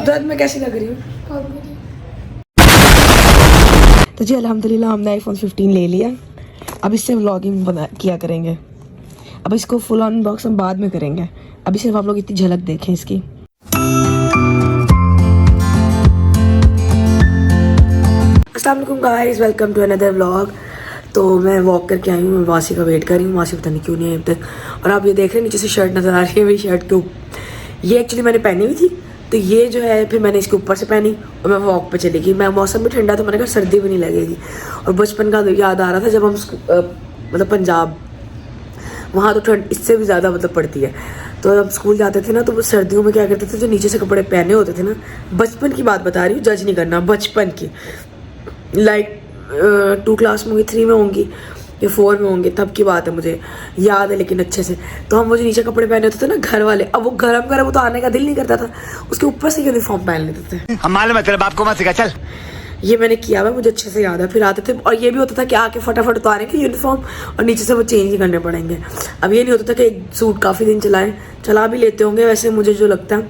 दर्द में कैसी लग रही हूँ? तो जी अल्हम्दुलिल्लाह हमने आईफोन 15 ले लिया। अब इससे व्लॉगिंग किया करेंगे। अब इसको फुल अनबॉक्स हम बाद में करेंगे। अभी सिर्फ आप लोग इतनी झलक देखें इसकी। अस्सलाम वालेकुम guys, welcome to another vlog. तो मैं वॉक करके आई हूँ, वासी का वेट कर रही हूँ। वासी पता नहीं क्यों नहीं आई अब तक। और आप ये देख रहे हैं नीचे से शर्ट नज़र आ रही है मेरी शर्ट के। ये एक्चुअली मैंने पहनी हुई थी, तो ये जो है फिर मैंने इसके ऊपर से पहनी और मैं वॉक पे चली गई। मैं मौसम भी ठंडा, तो मैंने कहा सर्दी भी नहीं लगेगी। और बचपन का याद आ रहा था जब हम मतलब पंजाब, वहाँ तो ठंड इससे भी ज़्यादा मतलब पड़ती है। तो जब स्कूल जाते थे ना, तो वो सर्दियों में क्या करते थे, जो नीचे से कपड़े पहने होते थे ना, बचपन की बात बता रही हूँ, जज नहीं करना, बचपन की, लाइक 2 क्लास में होंगी, 3 में होंगी या 4 में होंगे, तब की बात है, मुझे याद है लेकिन अच्छे से। तो हम वो जो नीचे कपड़े पहने होते थे ना घर वाले, अब वो गरम गरम तो आने का दिल नहीं करता था, उसके ऊपर से यूनिफॉर्म पहन लेते थे। हम मालूम है तेरे बाप को मत सिखा, चल। ये मैंने किया हुआ, मुझे अच्छे से याद है। फिर आते थे और ये भी होता था कि आके फटाफट उतारेंगे यूनिफॉर्म और नीचे से वो चेंज ही करने पड़ेंगे। अब ये नहीं होता था कि एक सूट काफ़ी दिन चला भी लेते होंगे वैसे, मुझे जो लगता है,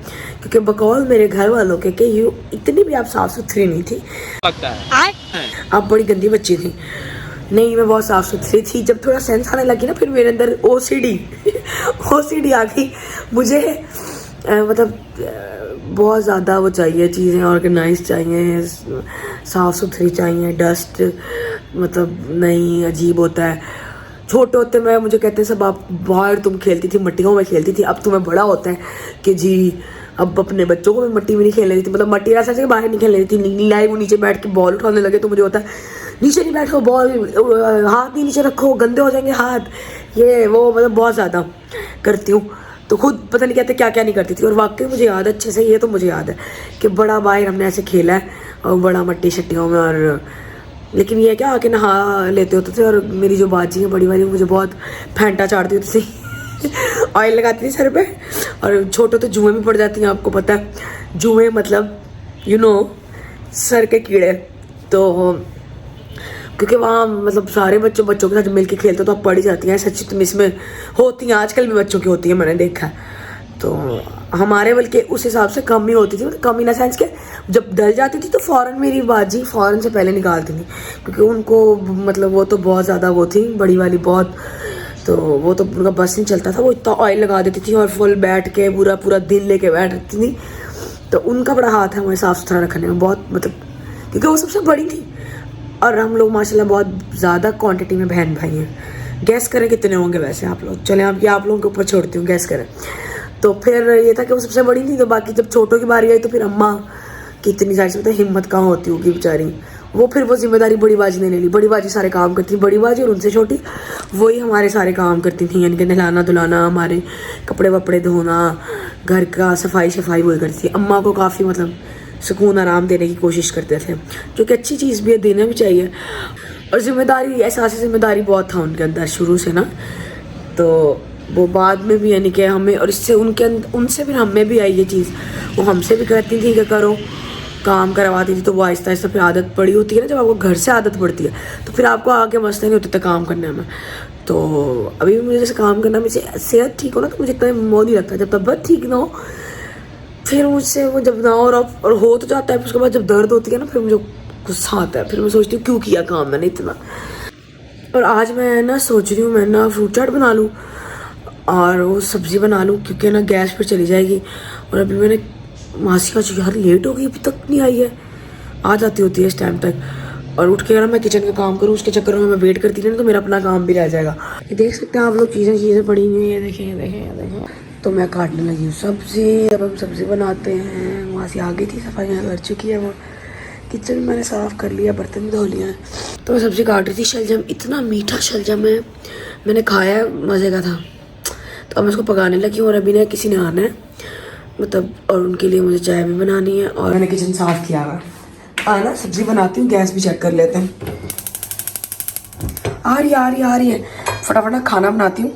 क्योंकि बकौल मेरे घर वालों के कि ये इतनी भी आप साफ सुथरी नहीं थी, लगता है आप बड़ी गंदी बच्ची थी। नहीं, मैं बहुत साफ सुथरी थी। जब थोड़ा सेंस आने लगी ना, फिर मेरे अंदर ओसीडी आ गई। मुझे मतलब बहुत ज़्यादा वो चाहिए, चीज़ें ऑर्गेनाइज चाहिए, साफ़ सुथरी चाहिए, डस्ट मतलब नहीं, अजीब होता है। छोटे होते में मुझे कहते हैं सब, आप बाहर तुम खेलती थी, मट्टियों में खेलती थी। अब तुम्हें बड़ा होता है कि जी अब अपने बच्चों को भी मट्टी में नहीं खेलने देती, मतलब मट्टी ऐसा कि बाहर नहीं खेलने देती। लाइव वो नीचे बैठ के बॉल उठाने लगे तो मुझे होता है नीचे नहीं बैठो, बॉल हाथ नहीं नीचे रखो, गंदे हो जाएंगे हाथ, ये वो, मतलब बहुत ज़्यादा करती हूँ। तो खुद पता नहीं कहते क्या क्या नहीं करती थी। और वाकई मुझे याद है अच्छे से, ये तो मुझे याद है कि बड़ा बाहर हमने ऐसे खेला है और बड़ा मट्टी शट्टियों में। और लेकिन ये क्या आके नहा लेते होते थे। और मेरी जो बाजी है बड़ी वाली, मुझे बहुत फेंटा चाटती होती थी ऑयल लगाती थी सर पे। और छोटे तो जुएँ भी पड़ जाती हैं, आपको पता है जुएँ मतलब सर के कीड़े। तो क्योंकि वहाँ मतलब सारे बच्चों के साथ मिलके खेलते तो आप पड़ ही जाती हैं, सच्ची तुम इसमें होती हैं, आजकल भी बच्चों की होती है, मैंने देखा है। तो हमारे बल्कि उस हिसाब से कम ही होती थी, मतलब कम इन सेंस के जब डल जाती थी तो फ़ौरन मेरी बाजी फ़ौरन से पहले निकालती थी, क्योंकि उनको मतलब वो तो बहुत ज़्यादा वो थी बड़ी वाली बहुत। तो वो तो उनका बस नहीं चलता था, वो इतना ऑयल लगा देती थी और फुल बैठ के पूरा दिन लेके बैठती थी। तो उनका बड़ा हाथ है हमें साफ़ सुथरा रखने में बहुत, मतलब क्योंकि वो सबसे बड़ी थी। और हम लोग माशाल्लाह बहुत ज़्यादा क्वांटिटी में बहन भाई हैं। गैस करें कितने होंगे वैसे आप लोग? चलें आप लोगों के ऊपर छोड़ती हूँ, गैस करें। तो फिर ये था कि वो सबसे बड़ी थी, तो बाकी जब छोटों की बारी आई तो फिर अम्मा की इतनी सारी से हिम्मत कहाँ होती होगी बेचारी, वो फिर वो जिम्मेदारी बड़ी बाजी ने ले ली। बड़ी बाजी सारे काम करती थी, बड़ी बाजी और उनसे छोटी वही हमारे सारे काम करती थी, यानी कि नहलाना धुलाना, हमारे कपड़े वपड़े धोना, घर का सफाई वही करती थी। अम्मा को काफ़ी मतलब सुकून आराम देने की कोशिश करते थे, जो कि अच्छी चीज़ भी है, देना भी चाहिए। और जिम्मेदारी, एहसास जिम्मेदारी बहुत था उनके अंदर शुरू से ना, तो वो बाद में भी यानी कि हमें, और इससे उनसे फिर हमें भी आई ये चीज़। वो हमसे भी कहती थी कि करो, काम करवाती थी, तो वो आहिस्ता आहिस्ता फिर आदत पड़ी होती है ना, जब आपको घर से आदत पड़ती है तो फिर आपको आगे मसले नहीं होते थे काम करने में। तो अभी भी मुझे जैसे काम करना, मुझे सेहत ठीक हो ना, तो मुझे इतना मोह नहीं लगता। जब तबीयत ठीक ना हो, फिर मुझसे वो जब ना और हो तो जाता है, उसके बाद जब दर्द होती है ना, फिर मुझे गुस्सा आता है। फिर मैं सोचती हूँ क्यों किया काम मैंने इतना। और आज मैं ना सोच रही हूँ मैं ना फ्रूट चाट बना लूँ और वो सब्ज़ी बना लूँ, क्योंकि ना गैस पर चली जाएगी। और अभी मैंने मासी का यार लेट हो गई, अभी तक नहीं आई है, आ जाती होती है इस टाइम तक। और उठ के ना मैं किचन का काम करूँ, उसके चक्कर में मैं वेट करती रही ना, तो मेरा अपना काम भी रह जाएगा। ये देख सकते हैं आप लोग, चीज़ें पड़ी हुई हैं, देखें। तो मैं काटने लगी हूँ सब्ज़ी। अब हम सब्ज़ी बनाते हैं। वहाँ से आ गई थी, सफाइयाँ कर चुकी है वो, किचन मैंने साफ़ कर लिया, बर्तन भी धो लिया है। तो मैं सब्ज़ी काट रही थी। शलजम, इतना मीठा शलजम है, मैंने खाया, मज़े का था। तो अब मैं उसको पकाने लगी हूँ। और अभी ना किसी ने आना है मतलब, और उनके लिए मुझे चाय भी बनानी है। और मैंने किचन साफ़ किया हुआ, आना सब्ज़ी बनाती हूँ, गैस भी चेक कर लेते हैं। आ रही है, फटाफट खाना बनाती हूँ,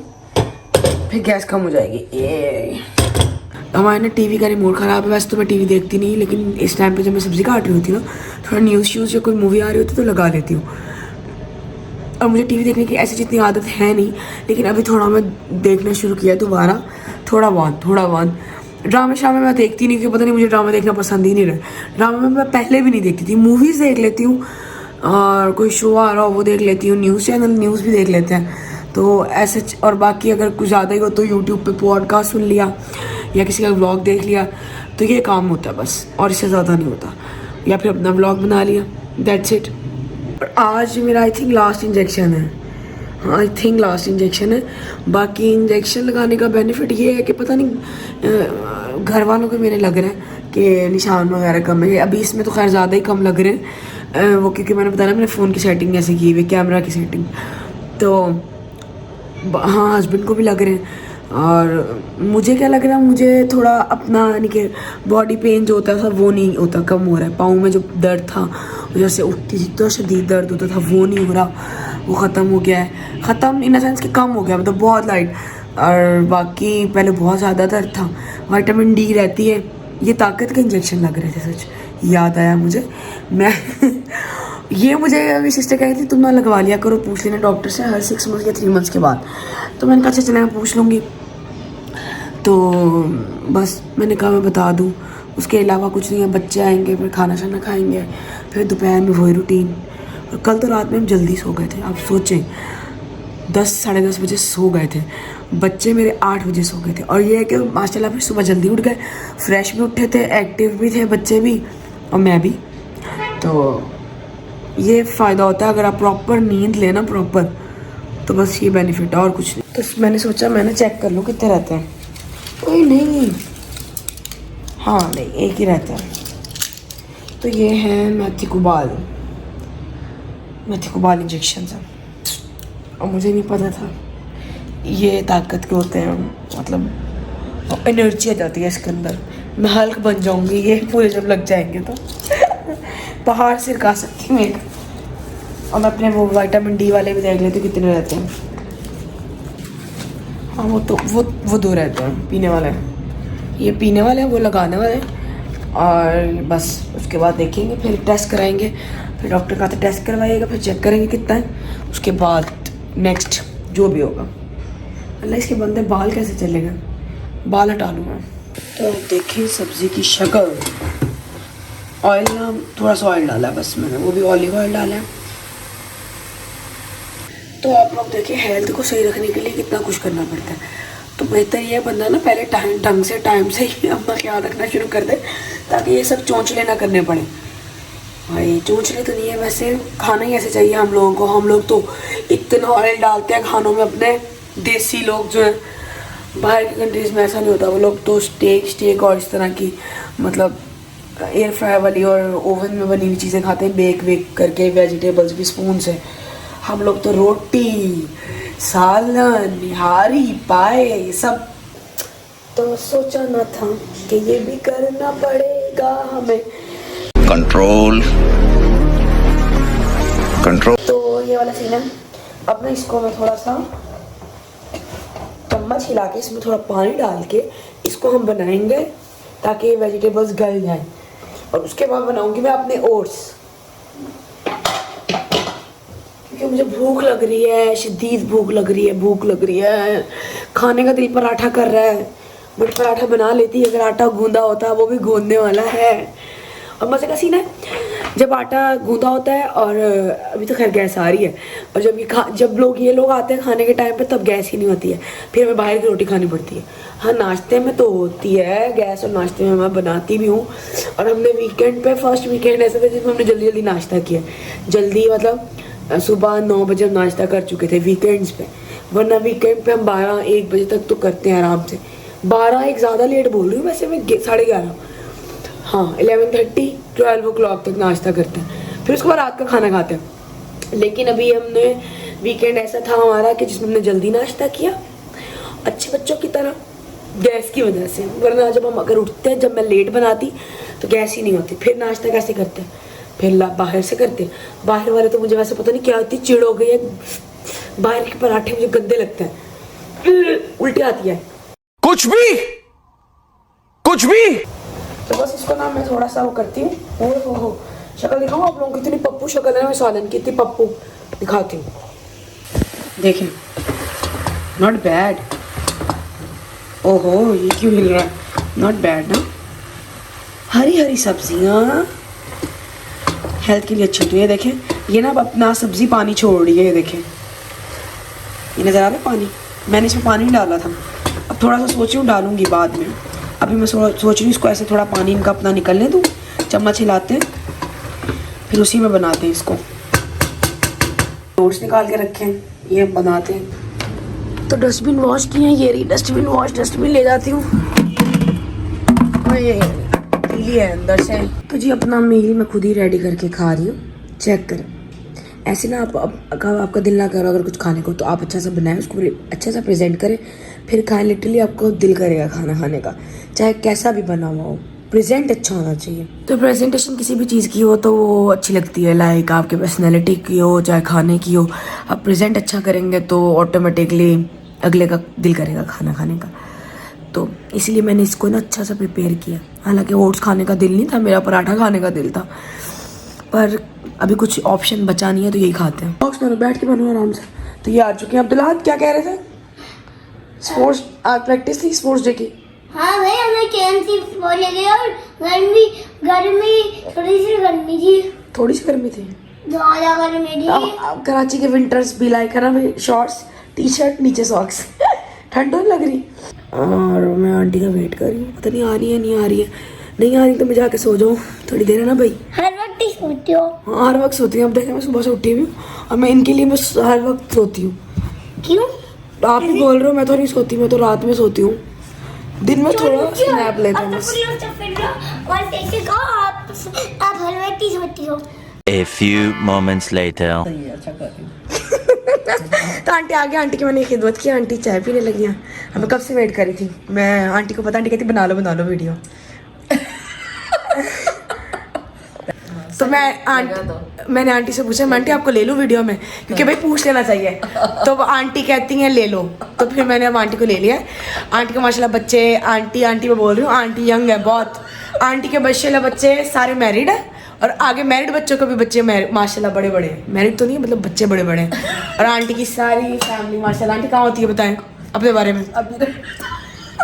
फिर गैस कम हो जाएगी। ये हमारे ना टीवी का रिमोट ख़राब है। वैसे तो मैं टीवी देखती नहीं, लेकिन इस टाइम पे जब मैं सब्ज़ी काट रही होती ना, थोड़ा न्यूज़ या कोई मूवी आ रही होती तो लगा लेती हूँ। और मुझे टीवी देखने की ऐसी जितनी आदत है नहीं, लेकिन अभी थोड़ा मैं देखना शुरू किया दोबारा, थोड़ा बहुत। ड्रामे शामे मैं देखती नहीं, क्योंकि पता नहीं मुझे ड्रामा देखना पसंद ही नहीं रहा। ड्रामा में मैं पहले भी नहीं देखती थी, मूवीज़ देख लेती हूँ और कोई शो आ रहा हो वो देख लेती हूँ, न्यूज़ चैनल न्यूज़ भी देख लेते हैं तो ऐसे। और बाकी अगर कुछ ज़्यादा ही हो तो यूट्यूब पे पॉडकास्ट सुन लिया या किसी का व्लॉग देख लिया, तो ये काम होता है बस, और इससे ज़्यादा नहीं होता। या फिर अपना व्लॉग बना लिया, दैट्स इट। और आज मेरा आई थिंक लास्ट इंजेक्शन है, हाँ आई थिंक लास्ट इंजेक्शन है। बाकी इंजेक्शन लगाने का बेनिफिट ये है कि पता नहीं घर वालों को मेरे लग रहा है कि निशान वगैरह कम है। अभी इसमें तो खैर ज़्यादा ही कम लग रहे हैं वो, क्योंकि मैंने बताया मैंने फ़ोन की सेटिंग ऐसे की हुई, कैमरा की सेटिंग, तो हाँ हस्बैंड को भी लग रहे हैं। और मुझे क्या लग रहा है, मुझे थोड़ा अपना यानी कि बॉडी पेन जो होता था वो नहीं होता, कम हो रहा है। पाँव में जो दर्द था, जैसे उठती थी तो शदीद दर्द होता था, वो नहीं हो रहा, वो ख़त्म हो गया है। ख़त्म इन द सेंस कि कम हो गया, मतलब बहुत लाइट। और बाकी पहले बहुत ज़्यादा दर्द था। विटामिन डी रहती है, ये ताकत के इंजेक्शन लग रहे थे, सच याद आया मुझे। मैं ये मुझे अभी सिस्टर कही थी तुम ना लगवा लिया करो, पूछ लेना डॉक्टर से हर 6 मंथ या 3 मंथ्स के बाद। तो मैंने कहा अच्छा चले मैं पूछ लूँगी, तो बस मैंने कहा मैं बता दूँ। उसके अलावा कुछ नहीं है, बच्चे आएंगे फिर खाना शाना खाएंगे, फिर दोपहर में वही रूटीन। और कल तो रात में हम जल्दी सो गए थे, आप सोचें 10 साढ़े 10 बजे सो गए थे, बच्चे मेरे 8 बजे सो गए थे। और ये है कि माशाल्लाह फिर सुबह जल्दी उठ गए, फ्रेश भी उठे थे, एक्टिव भी थे बच्चे भी और मैं भी। तो ये फ़ायदा होता है अगर आप प्रॉपर नींद लेना प्रॉपर, तो बस ये बेनिफिट है और कुछ नहीं। तो मैंने सोचा मैंने चेक कर लूँ कितने रहते हैं। कोई नहीं, हाँ नहीं एक ही रहता है। तो ये है मेथिकोबाल इंजेक्शन है, और मुझे नहीं पता था ये ताकत के होते हैं, मतलब एनर्जी आ जाती है इसके अंदर। मैं हल्क बन जाऊंगी ये पूरे जब लग जाएंगे तो पहाड़ सिरका सकती हूँ एक। और मैं अपने वो विटामिन डी वाले भी देख लेती हूँ कितने रहते हैं। हाँ वो तो वो 2 रहते हैं पीने वाले, ये पीने वाले हैं, वो लगाने वाले हैं। और बस उसके बाद देखेंगे, फिर टेस्ट कराएंगे, फिर डॉक्टर का तो टेस्ट करवाइएगा, फिर चेक करेंगे कितना है, उसके बाद नेक्स्ट जो भी होगा। अल्लाह इसके बंदे बाल कैसे चलेगा, बाल हटा लूँगा। तो देखिए सब्ज़ी की शक्ल, ऑयल ना थोड़ा सा ऑयल डाला है बस मैंने, वो भी ऑलिव ऑयल डाला है। तो आप लोग देखिए हेल्थ को सही रखने के लिए कितना कुछ करना पड़ता है। तो बेहतर ये बंदा ना पहले टाइम से ही अपना ख्याल रखना शुरू कर दे, ताकि ये सब चोंचले ना करने पड़े। भाई चोंचले तो नहीं है, वैसे खाना ही ऐसे चाहिए हम लोगों को। हम लोग तो इतना ऑयल डालते हैं खानों में अपने, देसी लोग जो हैं। बाहर की कंट्रीज़ में ऐसा नहीं होता, वो लोग तो स्टेक और इस तरह की मतलब एयर फ्राई वाली और ओवन में बनी हुई चीज़ें खाते हैं, बेक करके, वेजिटेबल्स भी स्पून से। हम लोग तो रोटी, सालन, निहारी, पाए, ये सब। तो सोचा ना था कि ये भी करना पड़ेगा हमें। कंट्रोल। तो ये वाला सीन है। अब ना इसको मैं थोड़ा सा चम्मच हिला के इसमें थोड़ा पानी डाल के इसको हम बनाएंगे ताकि वेजिटेबल्स गल जाएं। और उसके बाद बनाऊंगी मैं अपने ओट्स, क्योंकि मुझे भूख लग रही है, शदीद भूख लग रही है। खाने का दिल पराठा कर रहा है, बट पराठा बना लेती है अगर आटा गूंदा होता, वो भी गूंदने वाला है। और मज़े का सीन है जब आटा गूंदा होता है, और अभी तो खैर गैस आ रही है, और जब ये लोग आते हैं खाने के टाइम पे तब गैस ही नहीं होती है, फिर हमें बाहर की रोटी खानी पड़ती है। हाँ नाश्ते में तो होती है गैस, और नाश्ते में मैं बनाती भी हूँ। और हमने वीकेंड पे फर्स्ट वीकेंड ऐसा था जिसमें हमने जल्दी नाश्ता किया, जल्दी मतलब सुबह 9 बजे हम नाश्ता कर चुके थे वीकेंड्स पे। वरना वीकेंड पे हम 12-1 बजे तक तो करते हैं आराम से। 12 एक ज़्यादा लेट बोल रही हूँ वैसे, मैं 11:30, हाँ 11:30-12 o'clock तक नाश्ता करते हैं, फिर उसके बाद रात का खाना खाते हैं। लेकिन अभी हमने वीकेंड ऐसा था हमारा कि जिसमें हमने जल्दी नाश्ता किया, अच्छे बच्चों की तरह, गैस की वजह से। वरना जब हम अगर उठते हैं, जब मैं लेट बनाती तो गैस ही नहीं होती, फिर नाश्ता कैसे करते हैं, फिर बाहर से करते हैं। बाहर वाले तो मुझे वैसे पता नहीं क्या होती, चिड़ हो गई है, बाहर के पराठे मुझे गंदे लगते हैं, उल्टी आती है, कुछ भी। तो बस इसको ना मैं थोड़ा सा वो करती हूँ। हो शक्ल दिखाऊँ आप लोगों की, कितनी पप्पू शक्ल है ना सालन की, इतनी पप्पू दिखाती हूँ। देखिए नॉट बैड। ओहो ये क्यों हिल रहा है, नॉट बैड ना। हरी हरी सब्जियाँ हेल्थ के लिए अच्छी होती है। ये देखें, ये ना अब अपना सब्जी पानी छोड़ रही है। ये देखें, ये नज़र आ रहा है पानी। मैंने इसमें पानी नहीं डाला था, अब थोड़ा सा सोच रही हूँ डालूंगी बाद में। अभी मैं सोच रही हूँ इसको ऐसे थोड़ा पानी इनका अपना निकलने दूँ, चम्मच हिलाते हैं, फिर उसी में बनाते हैं इसको। ओट्स निकाल के रखे हैं, ये बनाते हैं। तो डस्टबिन वॉश किए हैं, ये रही डस्टबिन वॉश। डस्टबिन ले जाती हूँ और ये पीली है अंदर से। तो जी अपना मील मैं खुद ही रेडी करके खा रही हूँ। चेक करें, ऐसे ना आपका दिल ना करो अगर कुछ खाने को, तो आप अच्छा सा बनाएं, उसको अच्छा सा प्रेजेंट करें, फिर खाएं। लिटरली आपको दिल करेगा खाना खाने का, चाहे कैसा भी बना हुआ हो। प्रेजेंट अच्छा होना चाहिए। तो प्रेजेंटेशन किसी भी चीज़ की हो तो वो अच्छी लगती है, लाइक आपके पर्सनैलिटी की हो चाहे खाने की हो। आप प्रेजेंट अच्छा करेंगे तो ऑटोमेटिकली अगले का दिल करेगा खाना खाने का। तो इसलिए मैंने इसको ना अच्छा सा प्रिपेयर किया। हालांकि ओट्स खाने का दिल नहीं था मेरा, पराठा खाने का दिल था, पर अभी कुछ ऑप्शन बचा नहीं है तो यही खाते हैं। बॉक्स में बैठ के बनूँ आराम से। तो ये आ चुके हैं। अब्दुल्ला क्या कह रहे थे? स्पोर्ट्स आज प्रैक्टिस थी स्पोर्ट्स डे की। हाँ भाई, हमें केएमसी बोले गए और गर्मी थोड़ी सी गर्मी थी, ज्यादा गर्मी थी। अब कराची के विंटर्स भी लाइक है ना भाई, शॉर्ट्स टी शर्ट नीचे सॉक्स ठंड नहीं लग रही। और मैं आंटी का वेट कर रही हूँ, पता नहीं आ रही है नहीं आ रही है। नहीं आ रही तो मैं जाके सो जाऊँ थोड़ी देर, है ना भाई। हर वक्त ही सोती हो? हाँ हर वक्त सोती हूँ। अब देखें मैं सुबह से उठी हुई हूँ और मैं इनके लिए मैं हर वक्त सोती हूँ। क्यों? आप ही बोल रहे हो, मैं तो नहीं सोती, मैं तो रात में सोती हूँ। दिन में थोड़ा स्नैप लेते हैं बस। आप हर वक्त ही सोती हो? A few moments later. तो आंटी आ गया, आंटी की मैंने खिदमत की, आंटी चाय पीने लगी हैं। हमें कब से वेट करी थी। मैं आंटी को पता, आंटी कहती बना लो वीडियो। तो मैंने आंटी से पूछा, मैं आंटी आपको ले लूँ वीडियो में, क्योंकि भाई पूछ लेना चाहिए। तो वो आंटी कहती हैं ले लो, तो फिर मैंने अब आंटी को ले लिया। आंटी को माशाल्लाह बच्चे, आंटी मैं बोल रही हूँ, आंटी यंग है बहुत। आंटी के बच्चे सारे मैरिड है और आगे मैरिड बच्चों को भी बच्चे माशाल्लाह बड़े बड़े हैं। मैरिड तो नहीं मतलब बच्चे बड़े बड़े हैं। और आंटी की सारी फैमिली माशाल्लाह। आंटी कहाँ होती है बताएं अपने बारे में?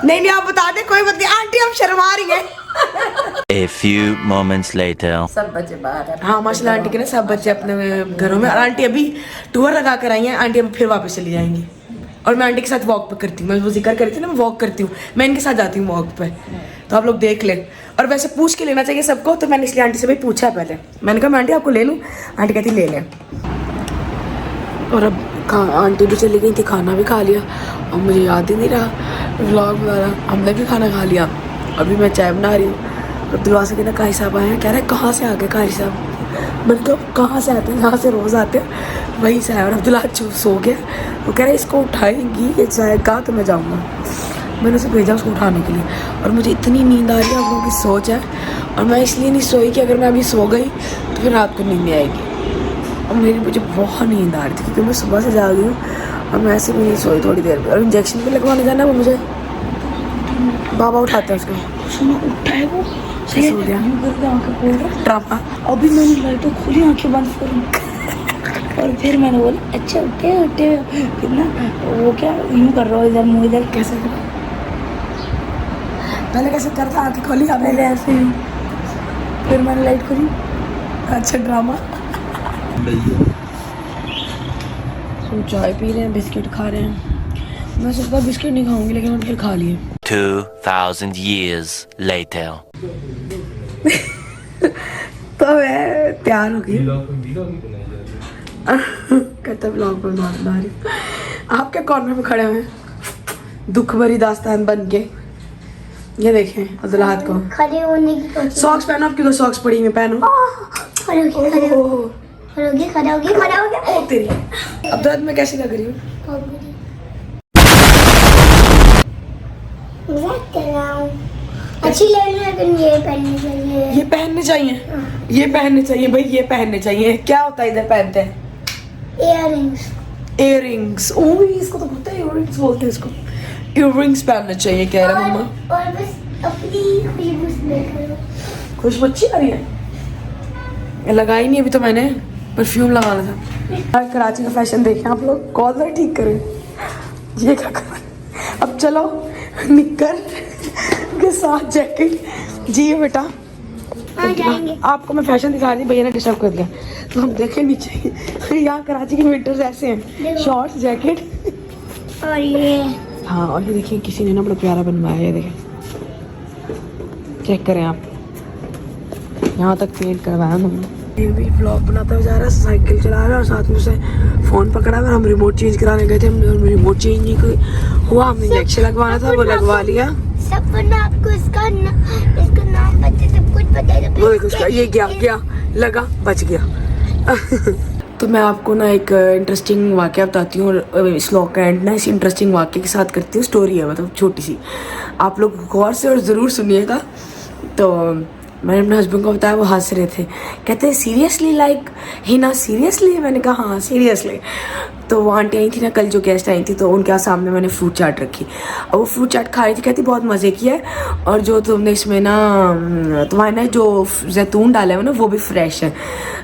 नहीं आप बता दें, कोई बात नहीं आंटी, आप शर्मा रही हैं। A few moments later. सब बच्चे बाहर है। हाँ माशाल्लाह आंटी के ना सब बच्चे अपने घरों में। और आंटी अभी टूर लगा कर आई हैं, आंटी अब फिर वापस चली जाएंगी। और मैं आंटी के साथ वॉक पे करती हूँ, मैं वो जिक्र करी थी ना, मैं वॉक करती हूँ, मैं इनके साथ जाती हूँ वॉक पे, तो आप लोग देख लें। और वैसे पूछ के लेना चाहिए सबको, तो मैंने इसलिए आंटी से भाई पूछा पहले। मैंने कहा मैं आंटी आपको ले लूँ, आंटी कहती ले लें। और अब आंटी भी चली गई थी, खाना भी खा लिया और मुझे याद ही नहीं रहा व्लॉग बना रहा। हमने भी खाना खा लिया, अभी मैं चाय बना रही हूँ। अब्दुल्ला से कहना कारी साहब आए हैं, कह रहे हैं कहाँ से आ गए कारी साहब? मैंने कहा कहाँ से आते हैं, यहाँ से रोज़ आते हैं, वहीं से आए। और अब्दुल्ला सो गया, वो कह रहे इसको उठाएंगी ये जाएगा तो मैं जाऊँगा। मैंने उसे भेजा उसको उठाने के लिए, और मुझे इतनी नींद आ रही है, आप लोगों की सोच है। और मैं इसलिए नहीं सोई कि अगर मैं अभी सो गई तो फिर रात को नींद नहीं आएगी। और मुझे बहुत नींद आ रही थी क्योंकि मैं सुबह से जागी हूँ और मैं ऐसे भी नहीं सोई थोड़ी देर में। और इंजेक्शन भी लगवाने जाना, वो मुझे बाबा उठाते हैं उसको। उठाए वो सही हो गया ड्रामा। अभी मैंने लाइटों खोली, आंखें बंद करी और फिर मैंने बोला अच्छा उठे फिर ना वो क्या यूँ कर रहा हो इधर मुँह इधर। कैसे करा? पहले कैसे करता? आंखें खोली पहले ऐसे ही, फिर मैंने लाइट खोली। अच्छा ड्रामा। हम चाय पी रहे हैं, बिस्किट खा रहे हैं। मैं सोचता बिस्किट नहीं खाऊंगी, लेकिन मैंने फिर खा लिए। 2000 years later. तो मैं तैयार हो गई, कहता ब्लॉग पर बना रही। आप क्या कॉर्नर में खड़े हुए दुख भरी दास्तान बन के? ये देखें अब्दुल्ला हाथ को खड़े होने की कोशिश। सॉक्स पहनो, आपकी तो सॉक्स पड़ी हुई, पहनो। खड़े हो गया। ओ तेरी, अब दर्द में कैसी लग रही हूँ? मजाक कर रहा हूँ, अच्छी लग रही है, लेकिन ये पहननी चाहिए। ये पहनने चाहिए, ये पहनने चाहिए भाई, ये पहनने चाहिए। क्या होता है इधर पहनते हैं? इयररिंग्स। ओह इसको तो पता है, इयररिंग्स बोलते हैं इसको। इयररिंग्स पहनने चाहिए कह रहा मम्मा। और बस अपनी खुशबू स्मेल करो। खुशबू अच्छी आ रही है, लगाई नहीं अभी तो मैंने, परफ्यूम लगाना था। कराची का फैशन देखें आप लोग, कॉलर ठीक करें। ये क्या कर, अब चलो निक्कर के साथ जैकेट। जी बेटा, हाँ जाएंगे। आपको मैं फैशन दिखा रही थी, भैया ने डिस्टर्ब कर दिया। तो हम देखें नीचे, यहाँ कराची के विंटर्स ऐसे हैं, शॉर्ट्स जैकेट। और ये हाँ, और ये देखिए किसी ने ना बड़ा प्यारा बनवाया है, ये देखें, चेक करें आप, यहाँ तक पेंट करवाया हमने। ये भी ब्लॉग बनाता हुआ जा रहा है, साइकिल चला रहा है और साथ में उसे फ़ोन पकड़ा हुआ है। हम रिमोट चेंज कराने गए थे, हमने रिमोट चेंज नहीं हुआ, हमने इंजेक्शन लगवाना था, वो लगवा लिया। सब आपको इसका नाम पता, सब कुछ पता है। वो देखो उसका, ये गया लगा, बच गया। तो मैं आपको ना एक इंटरेस्टिंग वाक़या बताती हूँ, और इस व्लॉग का एंड ना इस इंटरेस्टिंग वाक़ये के साथ करती हूँ। स्टोरी है मतलब छोटी सी, आप लोग गौर से और ज़रूर सुनिएगा। तो मैंने अपने हस्बैंड को बताया, वो हंस रहे थे, कहते हैं सीरियसली लाइक हिना सीरियसली। मैंने कहा हाँ सीरियसली। तो वो आंटी आई थी ना कल, जो गेस्ट आई थी, तो उनके सामने मैंने फ्रूट चाट रखी और वो फ्रूट चाट खा रही थी, कहती बहुत मज़े की है, और जो तुमने इसमें ना तुम्हारे ना जो जैतून डाला है ना वो भी फ्रेश है।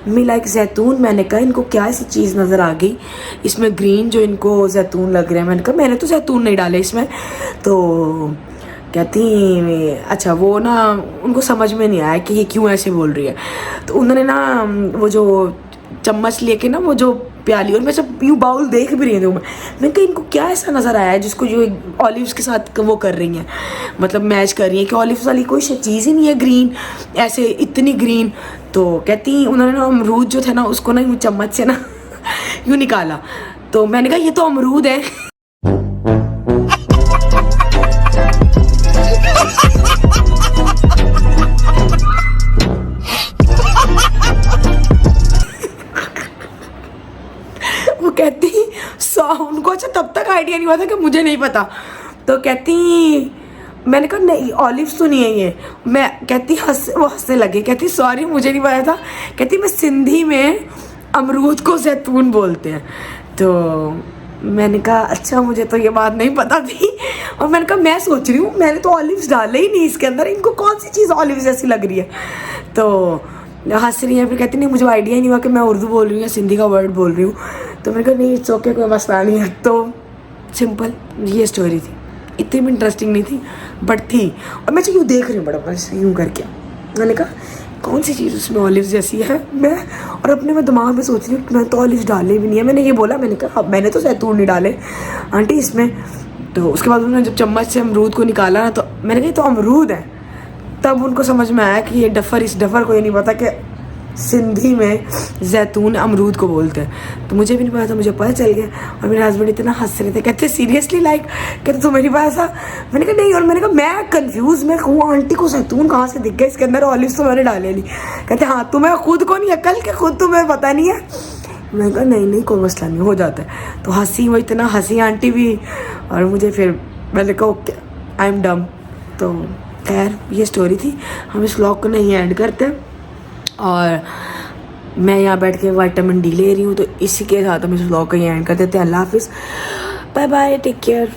मैं लाइक जैतून, मैंने कहा इनको क्या ऐसी चीज़ नज़र आ गई इसमें ग्रीन जो इनको जैतून लग रहे हैं। मैंने कहा मैंने तो जैतून नहीं डाले इसमें। तो कहती अच्छा, वो ना उनको समझ में नहीं आया कि ये क्यों ऐसे बोल रही है। तो उन्होंने ना वो जो चम्मच लेके ना वो जो प्याली, और मैं जब यूँ बाउल देख भी रही थी, मैं कहा इनको क्या ऐसा नज़र आया है जिसको जो ऑलिव्स के साथ वो कर रही हैं, मतलब मैच कर रही हैं कि ऑलिव्स वाली कोई चीज़ ही नहीं है ग्रीन, ऐसे इतनी ग्रीन। तो कहती उन्होंने ना अमरूद जो थे ना उसको ना यूँ चम्मच से ना यूँ निकाला। तो मैंने कहा ये तो अमरूद है। वो कहती उनको अच्छा तब तक आइडिया नहीं हुआ था कि मुझे नहीं पता। तो कहती, मैंने कहा नहीं ऑलिव्स तो नहीं है ये। मैं कहती वो हंसने लगे, कहती सॉरी मुझे नहीं पता था, कहती मैं सिंधी में अमरूद को जैतून बोलते हैं। तो मैंने कहा अच्छा मुझे तो ये बात नहीं पता थी। और मैंने कहा मैं सोच रही हूँ मैंने तो ऑलिव्स डाले ही नहीं इसके अंदर, इनको कौन सी चीज़ ऑलिव्स जैसी लग रही है। तो हंस रही है, फिर कहती नहीं मुझे आइडिया ही नहीं हुआ कि मैं उर्दू बोल रही हूँ या सिंधी का वर्ड बोल रही हूँ। तो मैंने कहा नहीं इट्स ओके, कोई मसला नहीं है। तो सिंपल ये स्टोरी थी, इतनी भी इंटरेस्टिंग नहीं थी बट थी। और मैं यूँ देख रही हूँ बड़ा बस यूँ करके, मैंने कहा कौन सी चीज़ उसमें ऑलिव्स जैसी है। मैं और अपने में दिमाग में सोच रही हूँ मैंने तो ऑलिव्स डाले भी नहीं है। मैंने ये बोला, मैंने कहा मैंने तो जैतून नहीं डाले आंटी इसमें। तो उसके बाद उन्होंने जब चम्मच से अमरूद को निकाला ना, तो मैंने कहा ये तो अमरूद है। तब उनको समझ में आया कि ये डफ़र, इस डफ़र को ये नहीं पता कि सिंधी में जैतून अमरूद को बोलते हैं। तो मुझे भी नहीं पता था, मुझे पता चल गया। और मेरे हस्बैंड इतना हंस रहे थे, कहते सीरियसली लाइक, कहते तो मेरी बात ऐसा। मैंने कहा नहीं, और मैंने कहा मैं कंफ्यूज में हूँ, आंटी को जैतून कहाँ से दिख गया इसके अंदर, ऑलिव्स तो मैंने डाले नहीं। कहते हाँ तुम्हें खुद को नहीं अकल के खुद तुम्हें पता नहीं है। मैंने कहा नहीं कोई मसला नहीं, हो जाता है। तो हंसी, वो इतना हंसी आंटी भी, और मुझे फिर मैंने कहा ओके आई एम डम। तो खैर ये स्टोरी थी, हम इस व्लॉग को नहीं एंड करते। और मैं यहाँ बैठ के विटामिन डी ले रही हूँ, तो इसी के साथ हम इस व्लॉग को एंड कर देते हैं। अल्लाह हाफिज़, बाय बाय, टेक केयर।